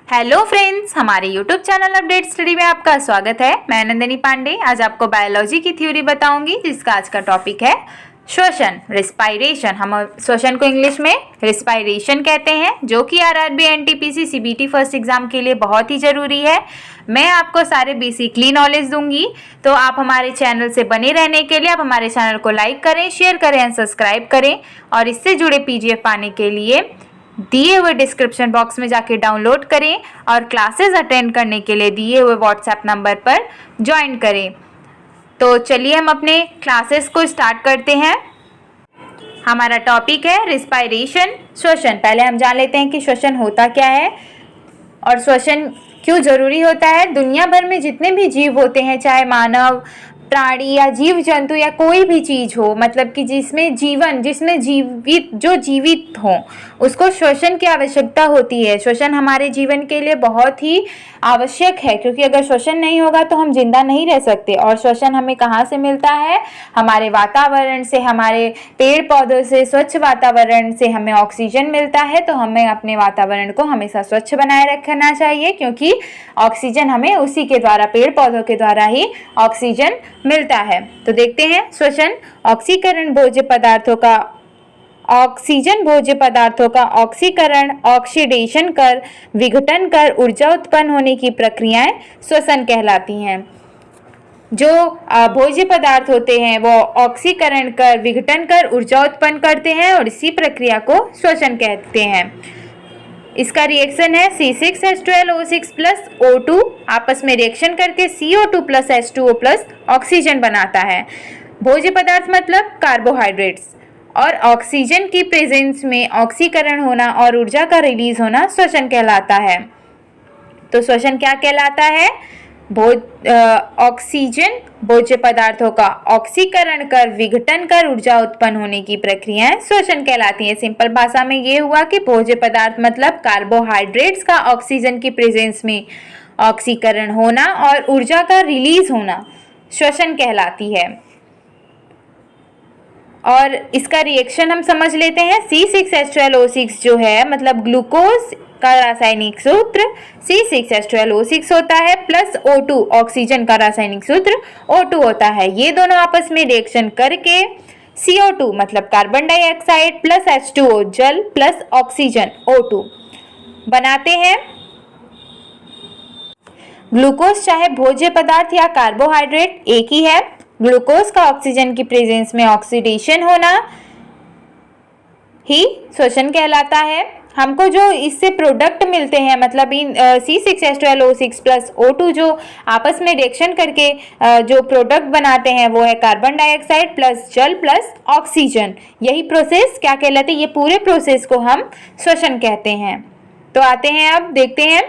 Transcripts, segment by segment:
Hello friends, हमारे YouTube channel update study में आपका स्वागत है। मैं नंदिनी पांडे आज आपको बायोलॉजी की थ्योरी बताऊंगी, जिसका आज का टॉपिक है श्वसन, रिस्पायरेशन। हम श्वसन को इंग्लिश में रिस्पायरेशन कहते हैं, जो कि RRB, NTPC, CBT first exam के लिए बहुत ही ज़रूरी है। मैं आपको सारे बेसिकली नॉलेज दूंगी, तो आप हमारे चैनल से बने रहने के लिए आप हमारे चैनल को लाइक करें, शेयर करें एंड सब्सक्राइब करें। और इससे जुड़े पीडीएफ पाने के लिए दिए हुए डिस्क्रिप्शन बॉक्स में जाके डाउनलोड करें और क्लासेस अटेंड करने के लिए दिए हुए व्हाट्सएप नंबर पर ज्वाइन करें। तो चलिए हम अपने क्लासेस को स्टार्ट करते हैं। हमारा टॉपिक है रिस्पायरेशन, श्वसन। पहले हम जान लेते हैं कि श्वसन होता क्या है और श्वसन क्यों जरूरी होता है। दुनिया भर में जितने भी जीव होते हैं, चाहे मानव, प्राणी या जीव जंतु या कोई भी चीज हो, मतलब कि जिसमें जीवित हो, उसको श्वसन की आवश्यकता होती है। श्वसन हमारे जीवन के लिए बहुत ही आवश्यक है, क्योंकि अगर श्वसन नहीं होगा तो हम जिंदा नहीं रह सकते। और श्वसन हमें कहाँ से मिलता है? हमारे वातावरण से, हमारे पेड़ पौधों से। स्वच्छ वातावरण से हमें ऑक्सीजन मिलता है, तो हमें अपने वातावरण को हमेशा स्वच्छ बनाए रखना चाहिए, क्योंकि ऑक्सीजन हमें उसी के द्वारा, पेड़ पौधों के द्वारा ही ऑक्सीजन मिलता है। तो देखते हैं श्वसन। ऑक्सीकरण भोज्य पदार्थों का ऑक्सीकरण, ऑक्सीडेशन कर, विघटन कर ऊर्जा उत्पन्न होने की प्रक्रियाएं श्वसन कहलाती हैं। जो भोज्य पदार्थ होते हैं वो ऑक्सीकरण कर, विघटन कर ऊर्जा उत्पन्न करते हैं और इसी प्रक्रिया को श्वसन कहते हैं। इसका रिएक्शन है C6H12O6 प्लस O2 आपस में रिएक्शन करके CO2 plus H2O plus oxygen बनाता है। भोज्य पदार्थ मतलब कार्बोहाइड्रेट्स, और ऑक्सीजन की प्रेजेंस में ऑक्सीकरण होना और ऊर्जा का रिलीज होना श्वसन कहलाता है। तो श्वसन क्या कहलाता है? ऑक्सीजन भोज्य पदार्थों का ऑक्सीकरण कर, विघटन कर ऊर्जा उत्पन्न होने की प्रक्रियाएं श्वसन कहलाती हैं। सिंपल भाषा में ये हुआ कि भोज्य पदार्थ मतलब कार्बोहाइड्रेट्स का ऑक्सीजन की प्रेजेंस में ऑक्सीकरण होना और ऊर्जा का रिलीज होना श्वसन कहलाती है। और इसका रिएक्शन हम समझ लेते हैं। C6H12O6 जो है मतलब ग्लूकोज का रासायनिक सूत्र C6H12O6 होता है, प्लस O2 ऑक्सीजन का रासायनिक सूत्र O2 होता है। ये दोनों आपस में रिएक्शन करके CO2 मतलब कार्बन डाइऑक्साइड प्लस H2O जल प्लस ऑक्सीजन O2 बनाते हैं। ग्लूकोज चाहे भोज्य पदार्थ या कार्बोहाइड्रेट एक ही है। ग्लूकोज का ऑक्सीजन की प्रेजेंस में ऑक्सीडेशन होना ही श्वसन कहलाता है। हमको जो इससे प्रोडक्ट मिलते हैं, मतलब इन C6H12O6 प्लस O2 जो आपस में रिएक्शन करके जो प्रोडक्ट बनाते हैं वो है कार्बन डाइऑक्साइड प्लस जल प्लस ऑक्सीजन। यही प्रोसेस क्या कहलाती है? ये पूरे प्रोसेस को हम श्वसन कहते हैं। तो आते हैं, अब देखते हैं।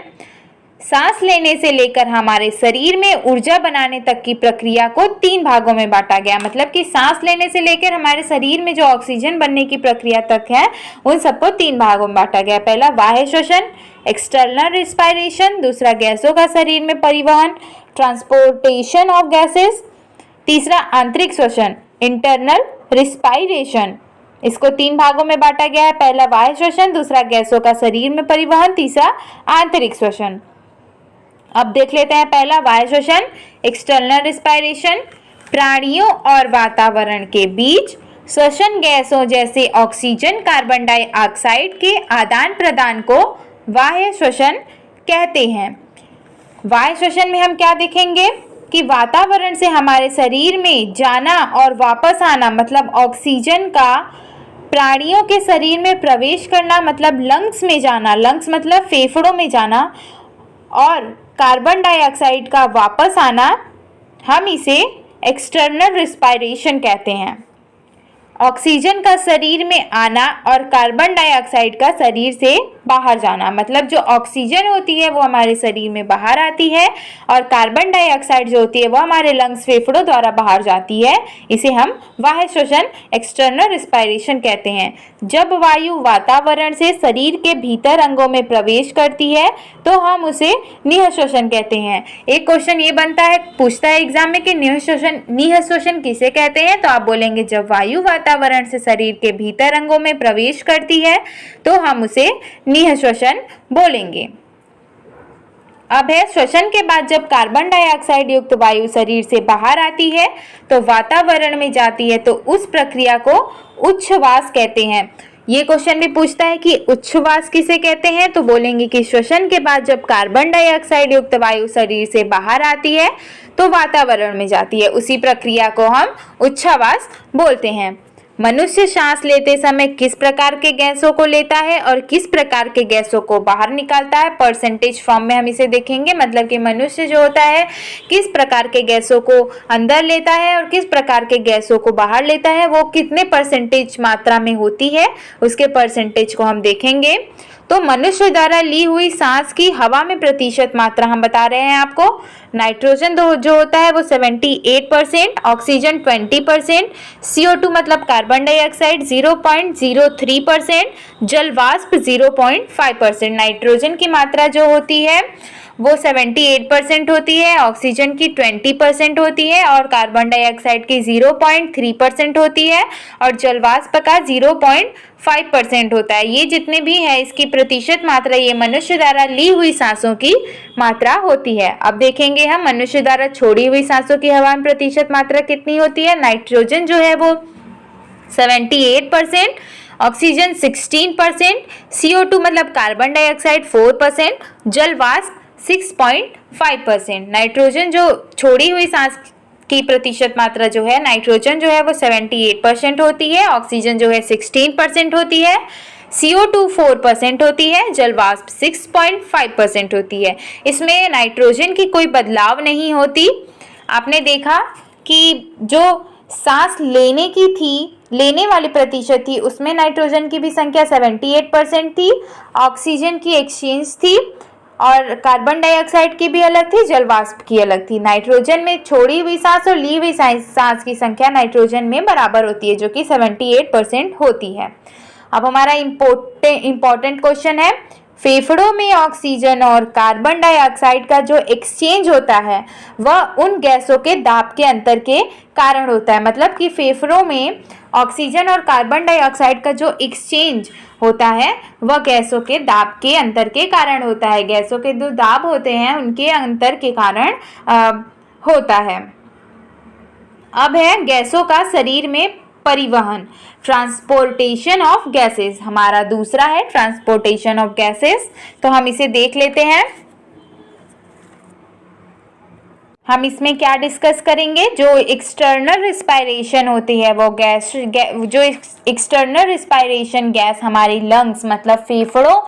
सांस लेने से लेकर हमारे शरीर में ऊर्जा बनाने तक की प्रक्रिया को 3 भागों में बांटा गया। मतलब कि सांस लेने से लेकर हमारे शरीर में जो ऑक्सीजन बनने की प्रक्रिया तक है, उन सबको 3 भागों में बांटा गया। पहला बाह्य श्वसन, एक्सटर्नल रिस्पायरेशन। दूसरा गैसों का शरीर में परिवहन, ट्रांसपोर्टेशन ऑफ गैसेस। तीसरा आंतरिक श्वसन, इंटरनल रिस्पायरेशन। इसको 3 भागों में बांटा गया है। पहला बाह्य श्वसन, दूसरा गैसों का शरीर में परिवहन, तीसरा आंतरिक श्वसन। अब देख लेते हैं पहला बाह्य श्वसन, एक्सटर्नल रिस्पायरेशन। प्राणियों और वातावरण के बीच श्वसन गैसों जैसे ऑक्सीजन, कार्बन डाइऑक्साइड के आदान प्रदान को बाह्य श्वसन कहते हैं। बाह्य श्वसन में हम क्या देखेंगे कि वातावरण से हमारे शरीर में जाना और वापस आना, मतलब ऑक्सीजन का प्राणियों के शरीर में प्रवेश करना मतलब लंग्स में जाना, लंग्स मतलब फेफड़ों में जाना, और कार्बन डाइऑक्साइड का वापस आना, हम इसे एक्सटर्नल रिस्पायरेशन कहते हैं। ऑक्सीजन का शरीर में आना और कार्बन डाइऑक्साइड का शरीर से बाहर जाना, मतलब जो ऑक्सीजन होती है वो हमारे शरीर में बाहर आती है और कार्बन डाइऑक्साइड जो होती है वो हमारे लंग्स, फेफड़ों द्वारा बाहर जाती है। इसे हम बाह्य श्वसन, एक्सटर्नल रिस्पायरेशन कहते हैं। जब वायु वातावरण से शरीर के भीतर अंगों में प्रवेश करती है तो हम उसे निःश्वसन कहते हैं। एक क्वेश्चन ये बनता है, पूछता है एग्जाम में कि निःश्वसन किसे कहते हैं? तो आप बोलेंगे जब वायु वातावरण से शरीर के भीतर अंगों में प्रवेश करती है तो हम उसे निःश्वसन बोलेंगे। अब है श्वसन के बाद जब कार्बन डाइऑक्साइड युक्त वायु शरीर से बाहर आती है तो वातावरण में जाती है, तो उस प्रक्रिया को उच्छ्वास कहते हैं। ये क्वेश्चन भी पूछता है कि उच्छ्वास किसे कहते हैं, तो बोलेंगे कि श्वसन के बाद जब कार्बन डाइऑक्साइड युक्त वायु शरीर से बाहर आती है तो वातावरण में जाती है, उसी प्रक्रिया को हम उच्छ्वास बोलते हैं। मनुष्य सांस लेते समय किस प्रकार के गैसों को लेता है और किस प्रकार के गैसों को बाहर निकालता है, परसेंटेज फॉर्म में हम इसे देखेंगे। मतलब कि मनुष्य जो होता है किस प्रकार के गैसों को अंदर लेता है और किस प्रकार के गैसों को बाहर लेता है, वो कितने परसेंटेज मात्रा में होती है, उसके परसेंटेज को हम देखेंगे। तो मनुष्य द्वारा ली हुई सांस की हवा में प्रतिशत मात्रा हम बता रहे हैं आपको। नाइट्रोजन जो होता है वो 78%, ऑक्सीजन 20%, CO2 मतलब कार्बन डाइऑक्साइड 0.03%, जल वाष्प 0.5%। नाइट्रोजन की मात्रा जो होती है वो 78% होती है, ऑक्सीजन की 20% होती है और कार्बन डाइऑक्साइड की 0.3% होती है और जल वाष्प का 0.5% होता है। ये जितने भी है इसकी प्रतिशत मात्रा ये मनुष्य द्वारा ली हुई सांसों की मात्रा होती है। अब देखेंगे हम मनुष्य द्वारा छोड़ी हुई सांसों की हवा में प्रतिशत मात्रा कितनी होती है। नाइट्रोजन जो है वो 78%, ऑक्सीजन 16%, CO2 मतलब कार्बन डाइऑक्साइड 4%, जल वाष्प 6.5%। नाइट्रोजन जो छोड़ी हुई सांस की प्रतिशत मात्रा जो है, नाइट्रोजन जो है वो 78% होती है, ऑक्सीजन जो है 16% होती है, CO2 4% होती है, जल वाष्प 6.5% होती है। इसमें नाइट्रोजन की कोई बदलाव नहीं होती। आपने देखा कि जो सांस लेने की थी, लेने वाली प्रतिशत थी, उसमें नाइट्रोजन की भी संख्या 78% थी, ऑक्सीजन की एक्सचेंज थी और कार्बन डाइऑक्साइड की भी अलग थी, जल वाष्प की अलग थी। नाइट्रोजन में छोड़ी हुई सांस और ली हुई सांस की संख्या नाइट्रोजन में बराबर होती है, जो कि 78% होती है। अब हमारा इम्पोर्टेंट क्वेश्चन है, फेफड़ों में ऑक्सीजन और कार्बन डाइऑक्साइड का जो एक्सचेंज होता है वह उन गैसों के दाब के अंतर के कारण होता है। मतलब कि फेफड़ों में ऑक्सीजन और कार्बन डाइऑक्साइड का जो एक्सचेंज होता है वह गैसों के दाब के अंतर के कारण होता है। गैसों के जो दाब होते हैं उनके अंतर के कारण होता है। अब है गैसों का शरीर में परिवहन, ट्रांसपोर्टेशन ऑफ गैसेस। हमारा दूसरा है ट्रांसपोर्टेशन ऑफ गैसेस, तो हम इसे देख लेते हैं। हम इसमें क्या डिस्कस करेंगे, जो एक्सटर्नल रिस्पायरेशन होती है वो जो एक्सटर्नल रिस्पायरेशन गैस हमारी लंग्स मतलब फेफड़ों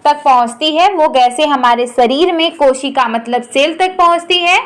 तक पहुंचती है, वो गैसें हमारे शरीर में कोशिका मतलब सेल तक पहुंचती है।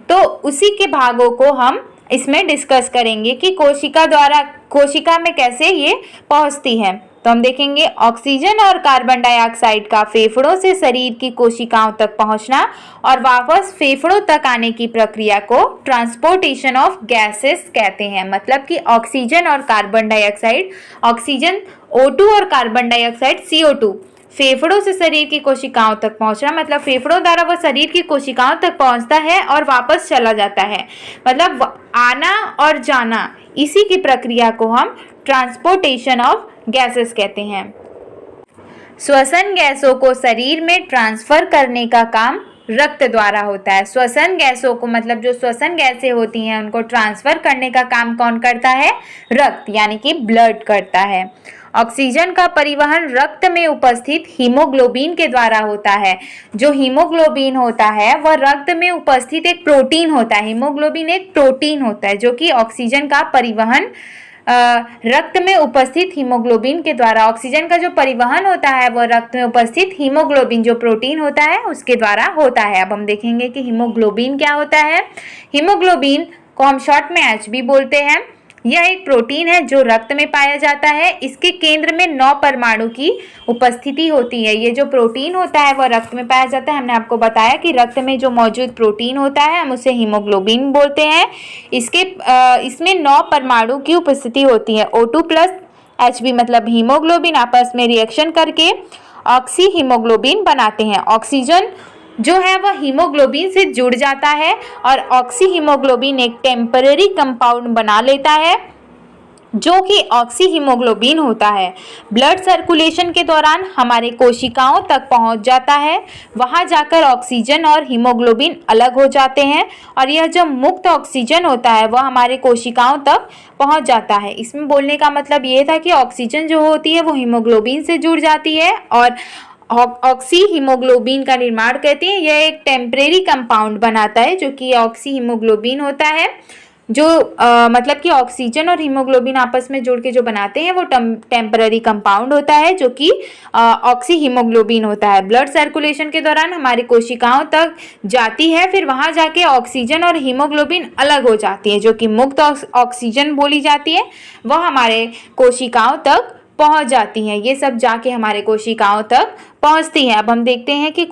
तो उसी के भागों को हम इसमें डिस्कस करेंगे कि कोशिका में कैसे ये पहुंचती है। तो हम देखेंगे ऑक्सीजन और कार्बन डाइऑक्साइड का फेफड़ों से शरीर की कोशिकाओं तक पहुंचना और वापस फेफड़ों तक आने की प्रक्रिया को ट्रांसपोर्टेशन ऑफ गैसेस कहते हैं। मतलब कि ऑक्सीजन और कार्बन डाइऑक्साइड, ऑक्सीजन O2 और कार्बन डाइऑक्साइड CO2 फेफड़ों से शरीर की कोशिकाओं तक पहुंचना, मतलब फेफड़ों द्वारा वह शरीर की कोशिकाओं तक पहुंचता है और वापस चला जाता है। मतलब आना और जाना, इसी की प्रक्रिया को हम ट्रांसपोर्टेशन ऑफ गैसेस कहते हैं। श्वसन गैसों को शरीर में ट्रांसफर करने का काम रक्त द्वारा होता है। श्वसन गैसों को मतलब जो श्वसन गैसें होती हैं उनको ट्रांसफर करने का काम कौन करता है, रक्त यानी कि ब्लड करता है। ऑक्सीजन का परिवहन रक्त में उपस्थित हीमोग्लोबिन के द्वारा होता है। जो हीमोग्लोबिन होता है वह रक्त में उपस्थित एक प्रोटीन होता है। हीमोग्लोबिन एक प्रोटीन होता है जो कि ऑक्सीजन का परिवहन रक्त में उपस्थित हीमोग्लोबिन के द्वारा, ऑक्सीजन का जो परिवहन होता है वह रक्त में उपस्थित हीमोग्लोबिन जो प्रोटीन होता है उसके द्वारा होता है। अब हम देखेंगे कि हीमोग्लोबिन क्या होता है। हीमोग्लोबिन को हम शॉर्ट में HB बोलते हैं। यह एक प्रोटीन है जो रक्त में पाया जाता है। इसके केंद्र में 9 परमाणु की उपस्थिति होती है। ये जो प्रोटीन होता है वह रक्त में पाया जाता है। हमने आपको बताया कि रक्त में जो मौजूद प्रोटीन होता है हम उसे हीमोग्लोबिन बोलते हैं। इसमें 9 परमाणु की उपस्थिति होती है। O2 प्लस HB मतलब हीमोग्लोबिन आपस में रिएक्शन करके ऑक्सी हीमोग्लोबिन बनाते हैं। ऑक्सीजन जो है वह हीमोग्लोबिन से जुड़ जाता है और ऑक्सी हीमोग्लोबिन एक टेम्पररी कंपाउंड बना लेता है जो कि ऑक्सी हीमोग्लोबिन होता है, ब्लड सर्कुलेशन के दौरान हमारे कोशिकाओं तक पहुंच जाता है। वहां जाकर ऑक्सीजन और हीमोग्लोबिन अलग हो जाते हैं और यह जो मुक्त ऑक्सीजन होता है वह हमारे कोशिकाओं तक पहुंच जाता है। इसमें बोलने का मतलब ये था कि ऑक्सीजन जो होती है वो हीमोग्लोबिन से जुड़ जाती है और ऑक्सी हीमोग्लोबिन का निर्माण कहते हैं। यह एक टेम्परेरी कंपाउंड बनाता है जो कि ऑक्सी हीमोग्लोबिन होता है, जो मतलब कि ऑक्सीजन और हीमोग्लोबिन आपस में जुड़ के जो बनाते हैं वो टेम्पररी कंपाउंड होता है जो कि ऑक्सी हीमोग्लोबिन होता है। ब्लड सर्कुलेशन के दौरान हमारी कोशिकाओं तक जाती है, फिर वहां जाके ऑक्सीजन और हीमोग्लोबिन अलग हो जाती है, जो कि मुक्त ऑक्सीजन बोली जाती है, वह हमारे कोशिकाओं तक पहुंच जाती हैं। ये सब जाके हमारे कोशिकाओं तक पहुंचती हैं। अब हम देखते हैं कि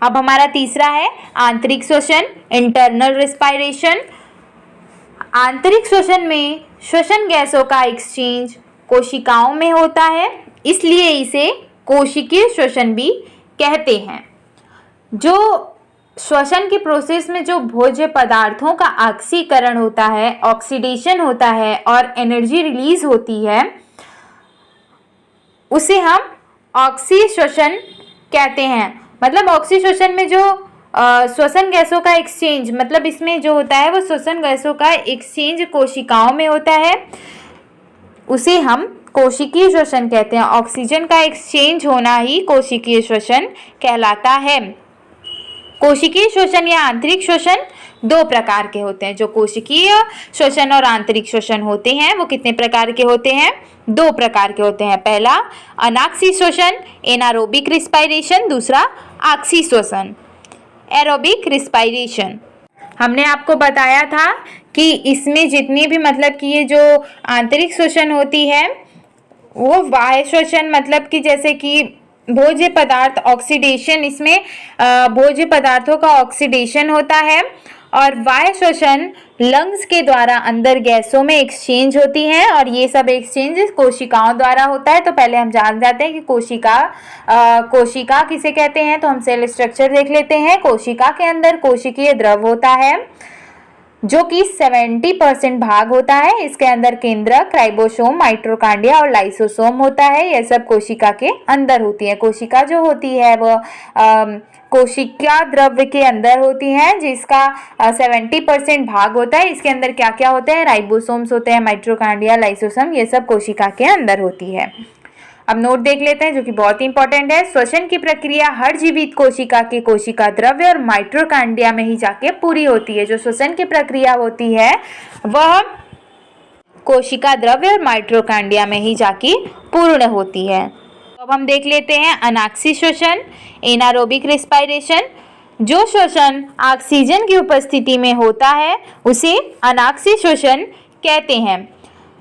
अब हमारा तीसरा है आंतरिक श्वसन, इंटरनल रेस्पिरेशन। आंतरिक श्वसन में श्वसन गैसों का एक्सचेंज कोशिकाओं में होता है, इसलिए इसे कोशिकीय श्वसन भी कहते हैं। जो श्वसन के प्रोसेस में जो भोज्य पदार्थों का ऑक्सीकरण होता है, ऑक्सीडेशन होता है और एनर्जी रिलीज होती है, उसे हम ऑक्सी श्वसन कहते हैं। मतलब ऑक्सी श्वसन में जो श्वसन गैसों का एक्सचेंज, मतलब इसमें जो होता है वो श्वसन गैसों का एक्सचेंज कोशिकाओं में होता है, उसे हम कोशिकीय श्वसन कहते हैं। ऑक्सीजन का एक्सचेंज होना ही कोशिकीय श्वसन कहलाता है। कोशिकीय श्वसन या आंतरिक श्वसन दो प्रकार के होते हैं। जो कोशिकीय श्वसन और आंतरिक श्वसन होते हैं वो कितने प्रकार के होते हैं? दो प्रकार के होते हैं। पहला अनाक्सी श्वसन, एनारोबिक रिस्पायरेशन। दूसरा आक्सी श्वसन, एरोबिक रिस्पायरेशन। हमने आपको बताया था कि इसमें जितनी भी मतलब कि ये जो आंतरिक श्वसन होती है वो बाह्य श्वसन, मतलब कि जैसे कि भोज्य पदार्थ ऑक्सीडेशन, इसमें भोज्य पदार्थों का ऑक्सीडेशन होता है। और बाह्य श्वसन लंग्स के द्वारा अंदर गैसों में एक्सचेंज होती हैं और ये सब एक्सचेंज कोशिकाओं द्वारा होता है। तो पहले हम जान जाते हैं कि कोशिका किसे कहते हैं। तो हम सेल स्ट्रक्चर देख लेते हैं। कोशिका के अंदर कोशिकीय द्रव होता है जो कि 70% भाग होता है। इसके अंदर केंद्रक, राइबोसोम, माइटोकॉन्ड्रिया और लाइसोसोम होता है। यह सब कोशिका के अंदर होती है। कोशिका जो होती है वह कोशिका द्रव्य के अंदर होती है जिसका 70% भाग होता है। इसके अंदर क्या क्या होते हैं? राइबोसोम्स होते हैं, माइटोकॉन्ड्रिया, लाइसोसोम, ये सब कोशिका के अंदर होती है। अब नोट देख लेते हैं जो कि बहुत इंपॉर्टेंट है। श्वसन की प्रक्रिया हर जीवित कोशिका के कोशिका द्रव्य और माइटोकॉन्ड्रिया में ही जाके पूरी होती है। जो श्वसन की प्रक्रिया होती है वह कोशिका द्रव्य और माइटोकॉन्ड्रिया में ही जाके पूर्ण होती है। अब हम देख लेते हैं अनाक्सी श्वसन, एनारोबिक रेस्पिरेशन। जो श्वसन ऑक्सीजन की उपस्थिति में होता है उसे अनाक्सी श्वसन कहते हैं।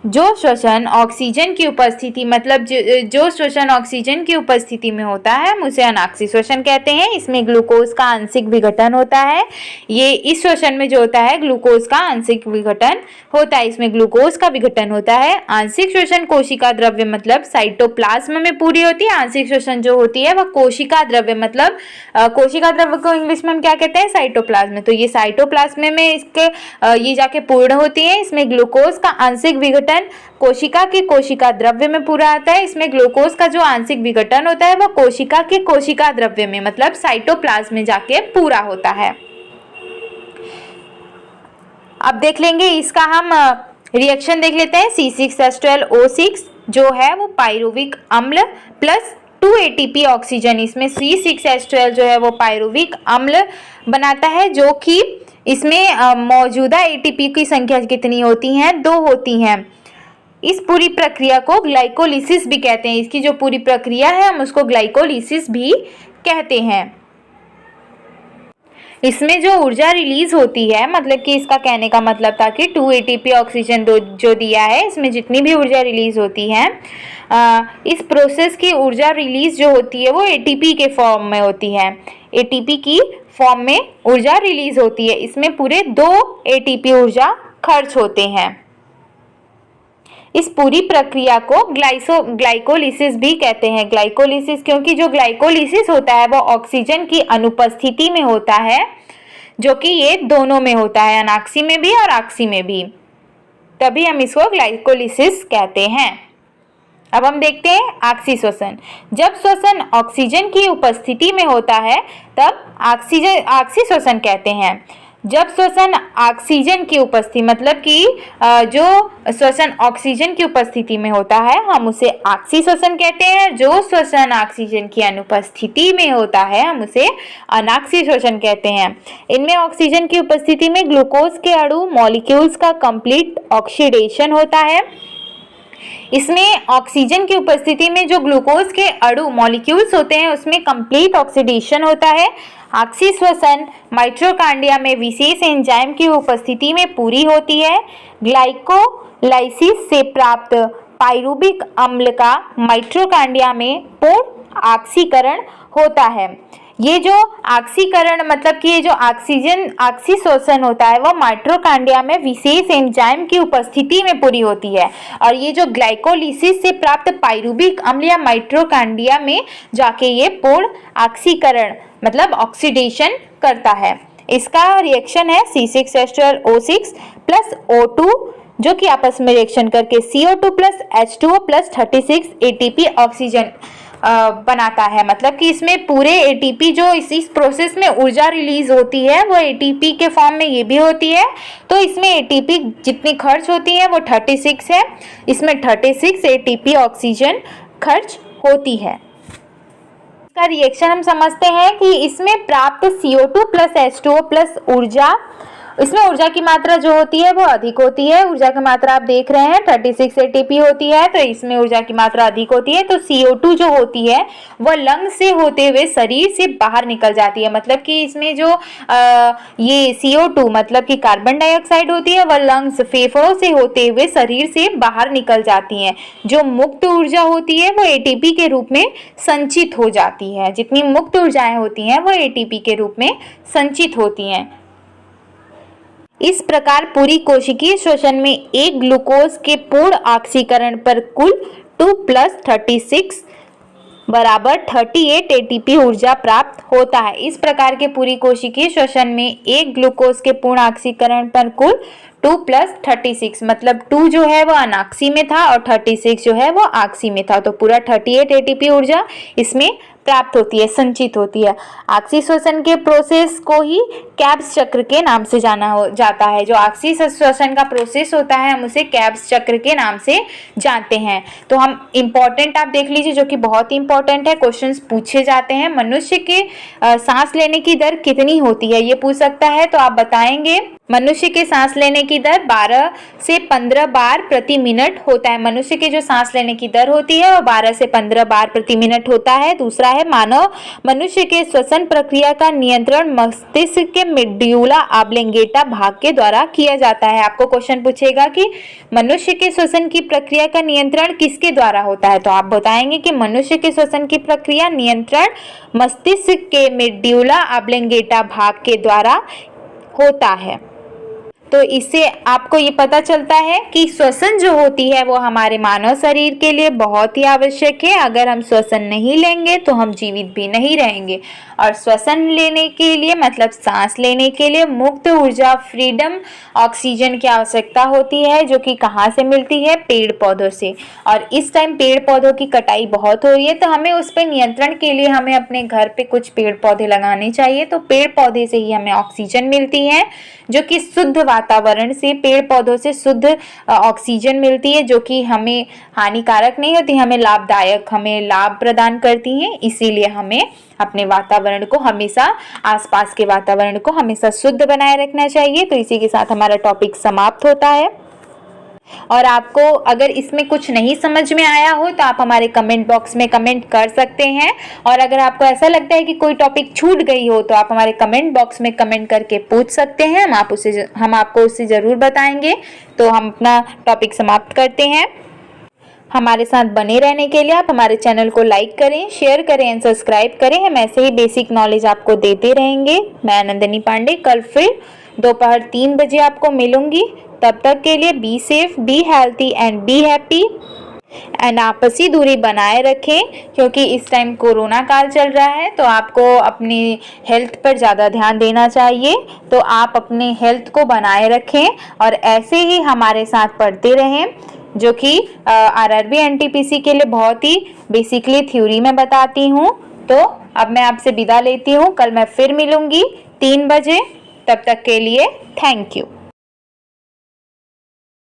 जो श्वसन ऑक्सीजन की उपस्थिति, मतलब जो श्वसन ऑक्सीजन की उपस्थिति में होता है हम उसे अनाक्सी श्वसन कहते हैं। इसमें ग्लूकोज का आंशिक विघटन होता है। ये इस श्वसन में जो होता है ग्लूकोज का आंशिक विघटन होता है, इसमें ग्लूकोज का विघटन होता है। आंशिक श्वसन कोशिका द्रव्य मतलब साइटोप्लाज्म में पूरी होती है। आंशिक श्वसन जो होती है वह कोशिका द्रव्य, मतलब कोशिका द्रव्य को इंग्लिश में हम क्या कहते हैं? साइटोप्लाज्म। तो ये साइटोप्लाज्म में इसके ये जाके पूर्ण होती है। इसमें ग्लूकोज का आंशिक विघटन कोशिका के कोशिका द्रव्य में पूरा आता है। इसमें ग्लूकोज का जो आंशिक विघटन होता है वह कोशिका के कोशिका द्रव्य में, मतलब साइटोप्लाज्म में जाके पूरा होता है। अब देख लेंगे इसका हम रिएक्शन देख लेते हैं। C6H12O6 जो है वो पायरुविक अम्ल प्लस 2 ATP ऑक्सीजन, इसमें C6H12 जो है वो पायरुविक अम्ल बनाता है, जो कि इसमें मौजूदा ATP की संख्या कितनी होती हैं? 2 होती हैं। इस पूरी प्रक्रिया को ग्लाइकोलिसिस भी कहते हैं। इसकी जो पूरी प्रक्रिया है हम उसको ग्लाइकोलिसिस भी कहते हैं। इसमें जो ऊर्जा रिलीज होती है, मतलब कि इसका कहने का मतलब था कि 2 ATP ऑक्सीजन जो दिया है इसमें जितनी भी ऊर्जा रिलीज होती है, इस प्रोसेस की ऊर्जा रिलीज जो होती है वो ATP के फॉर्म में होती है। ATP की फॉर्म में ऊर्जा रिलीज होती है। इसमें पूरे 2 ATP ऊर्जा खर्च होते हैं। इस पूरी प्रक्रिया को ग्लाइकोलिसिस भी कहते हैं। ग्लाइकोलिसिस क्योंकि जो ग्लाइकोलिसिस होता है वो ऑक्सीजन की अनुपस्थिति में होता है, जो कि ये दोनों में होता है, अनाक्सी में भी और आक्सी में भी। तभी हम इसको ग्लाइकोलिसिस कहते हैं। अब हम देखते हैं ऑक्सी श्वसन। जब श्वसन ऑक्सीजन की उपस्थिति में होता है तब ऑक्सी श्वसन कहते हैं। जब श्वसन ऑक्सीजन की उपस्थिति मतलब कि जो श्वसन ऑक्सीजन की उपस्थिति में होता है हम उसे ऑक्सी श्वसन कहते हैं। जो श्वसन ऑक्सीजन की अनुपस्थिति में होता है हम उसे अनॉक्सी श्वसन कहते हैं। इनमें ऑक्सीजन की उपस्थिति में ग्लूकोज के अणु मॉलिक्यूल्स का कंप्लीट ऑक्सीडेशन होता है। इसमें ऑक्सीजन की उपस्थिति में जो ग्लूकोज के अणु मॉलिक्यूल्स होते हैं उसमें कंप्लीट ऑक्सीडेशन होता है। ऑक्सी श्वसन माइटोकॉन्ड्रिया में विशेष एंजाइम की उपस्थिति में पूरी होती है। ग्लाइकोलाइसिस से प्राप्त पाइरुविक अम्ल का माइटोकॉन्ड्रिया में पूर्ण ऑक्सीकरण होता है। ये जो ऑक्सीकरण मतलब कि ये जो ऑक्सी श्वसन होता है वो माइटोकॉन्ड्रिया में विशेष एंजाइम की उपस्थिति में पूरी होती है। और ये जो ग्लाइकोलिसिस से प्राप्त पाइरुविक अम्ल या माइटोकॉन्ड्रिया में जाके ये पूर्ण ऑक्सीकरण मतलब ऑक्सीडेशन करता है। इसका रिएक्शन है C6H12O6 प्लस O2 जो कि आपस में रिएक्शन करके CO2 plus H2O plus 36 ATP oxygen बनाता है। मतलब कि इसमें पूरे ATP जो इस प्रोसेस में ऊर्जा रिलीज होती है वो ATP के फॉर्म में ये भी होती है। तो इसमें ATP जितनी खर्च होती है वो 36 है। इसमें 36 ATP ऑक्सीजन खर्च होती है। इसका रिएक्शन हम समझते हैं कि इसमें प्राप्त CO2 प्लस H2O प्लस ऊर्जा, इसमें ऊर्जा की मात्रा जो होती है वो अधिक होती है। ऊर्जा की मात्रा आप देख रहे हैं 36 ATP होती है तो इसमें ऊर्जा की मात्रा अधिक होती है। तो CO2 जो होती है वह लंग से होते हुए शरीर से बाहर निकल जाती है। मतलब कि इसमें जो ये CO2 मतलब कि कार्बन डाइऑक्साइड होती है वह लंग्स फेफड़ों से होते हुए शरीर से बाहर निकल जाती है। जो मुक्त ऊर्जा होती है वो ATP के रूप में संचित हो जाती है। जितनी मुक्त ऊर्जाएं होती हैं वो ATP के रूप में संचित होती हैं। इस प्रकार पूरी कोशिकीय श्वसन में एक ग्लूकोज के पूर्ण ऑक्सीकरण पर कुल 2 + 36 बराबर 38 ATP ऊर्जा प्राप्त होता है। इस प्रकार के पूरी कोशिकीय श्वसन में एक ग्लूकोज के पूर्ण ऑक्सीकरण पर कुल 2 + 36 मतलब 2 जो है वो अनॉक्सी में था और 36 जो है वो ऑक्सी में था। तो पूरा 38 ATP ऊर्जा इसमें प्राप्त होती है, संचित होती है। ऑक्सी श्वसन के प्रोसेस को ही कैब्स चक्र के नाम से जाना जाता है। जो ऑक्सी श्वसन का प्रोसेस होता है हम उसे कैब्स चक्र के नाम से जानते हैं। तो हम इम्पोर्टेंट आप देख लीजिए जो कि बहुत ही इंपॉर्टेंट है, क्वेश्चंस पूछे जाते हैं। मनुष्य के सांस लेने की दर कितनी होती है ये पूछ सकता है। तो आप बताएंगे मनुष्य के सांस लेने की दर 12 से 15 बार प्रति मिनट होता है। मनुष्य के जो सांस लेने की दर होती है वो 12 से 15 बार प्रति मिनट होता है। दूसरा है मनुष्य के श्वसन प्रक्रिया का नियंत्रण मस्तिष्क के मेडुला ऑब्लिंगेटा भाग के द्वारा किया जाता है। आपको क्वेश्चन पूछेगा कि मनुष्य के श्वसन की प्रक्रिया का नियंत्रण किसके द्वारा होता है, तो आप बताएंगे कि मनुष्य के श्वसन की प्रक्रिया नियंत्रण मस्तिष्क के मेडुला ऑब्लिंगेटा भाग के द्वारा होता है। तो इससे आपको ये पता चलता है कि श्वसन जो होती है वो हमारे मानव शरीर के लिए बहुत ही आवश्यक है। अगर हम श्वसन नहीं लेंगे तो हम जीवित भी नहीं रहेंगे। और श्वसन लेने के लिए मतलब सांस लेने के लिए मुक्त ऊर्जा फ्रीडम ऑक्सीजन की आवश्यकता होती है, जो कि कहाँ से मिलती है, पेड़ पौधों से। और इस टाइम पेड़ पौधों की कटाई बहुत हो रही है, तो हमें उस पर नियंत्रण के लिए हमें अपने घर पे कुछ पेड़ पौधे लगाने चाहिए। तो पेड़ पौधे से ही हमें ऑक्सीजन मिलती है, जो कि शुद्ध वातावरण से पेड़ पौधों से शुद्ध ऑक्सीजन मिलती है, जो कि हमें हानिकारक नहीं होती, हमें लाभदायक, हमें लाभ प्रदान करती हैं। इसीलिए हमें अपने वातावरण को हमेशा, आसपास के वातावरण को हमेशा शुद्ध बनाए रखना चाहिए। तो इसी के साथ हमारा टॉपिक समाप्त होता है। और आपको अगर इसमें कुछ नहीं समझ में आया हो तो आप हमारे कमेंट बॉक्स में कमेंट कर सकते हैं। और अगर आपको ऐसा लगता है कि कोई टॉपिक छूट गई हो तो आप हमारे कमेंट बॉक्स में कमेंट करके पूछ सकते हैं, हम आपको उससे ज़रूर बताएंगे। तो हम अपना टॉपिक समाप्त करते हैं। हमारे साथ बने रहने के लिए आप हमारे चैनल को लाइक करें, शेयर करें एंड सब्सक्राइब करें। हम ऐसे ही बेसिक नॉलेज आपको देते रहेंगे। मैं नंदिनी पांडे कल फिर दोपहर 3 बजे आपको मिलूंगी। तब तक के लिए be safe, be healthy and be happy. And आपसी दूरी बनाए रखें, क्योंकि इस टाइम कोरोना काल चल रहा है तो आपको अपनी हेल्थ पर ज़्यादा ध्यान देना चाहिए। तो आप अपने हेल्थ को बनाए रखें और ऐसे ही हमारे साथ पढ़ते रहें, जो कि आरआरबी एनटीपीसी के लिए बहुत ही बेसिकली थ्योरी में बताती हूँ। तो अब मैं आपसे विदा लेती हूँ, कल मैं फिर मिलूँगी 3 बजे। तब तक के लिए थैंक यू।